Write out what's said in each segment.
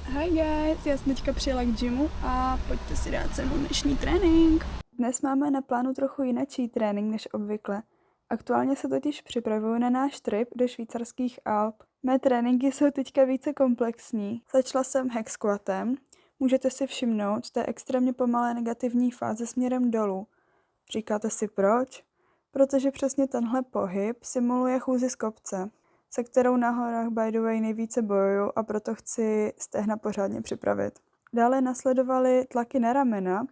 Hi guys, já jsem teďka přijela k gymu a pojďte si dát se mnou dnešní trénink. Dnes máme na plánu trochu jinačí trénink než obvykle. Aktuálně se totiž připravuju na náš trip do švýcarských Alp. Mé tréninky jsou teďka více komplexní. Začala jsem hack squatem. Můžete si všimnout, to je extrémně pomalé negativní fáze směrem dolů. Říkáte si proč? Protože přesně tenhle pohyb simuluje chůzi z kopce, se kterou na horách by the way nejvíce bojuju a proto chci stehna pořádně připravit. Dále nasledovaly tlaky na ramena,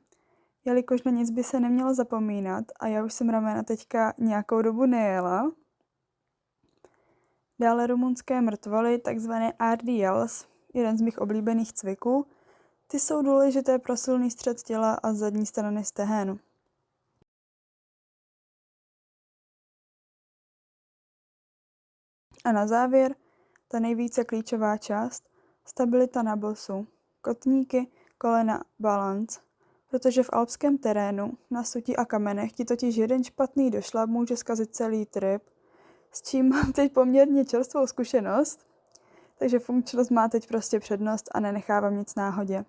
jelikož na nic by se nemělo zapomínat a já už jsem ramena teďka nějakou dobu nejela. Dále rumunské mrtvoly, takzvané RDLs, jeden z mých oblíbených cviků. Ty jsou důležité pro silný střed těla a zadní strany stehen. A na závěr, ta nejvíce klíčová část, stabilita na bosu, kotníky, kolena, balanc. Protože v alpském terénu, na sutí a kamenech ti totiž jeden špatný došlap může zkazit celý trip, s čím mám teď poměrně čerstvou zkušenost, takže funkčnost má teď prostě přednost a nenechávám nic náhodě.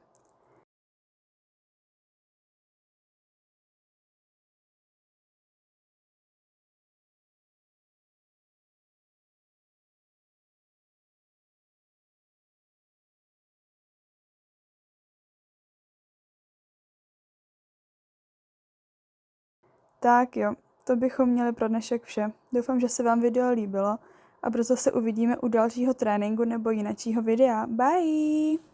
Tak jo, to bychom měli pro dnešek vše. Doufám, že se vám video líbilo a brzo se uvidíme u dalšího tréninku nebo jinačího videa. Bye!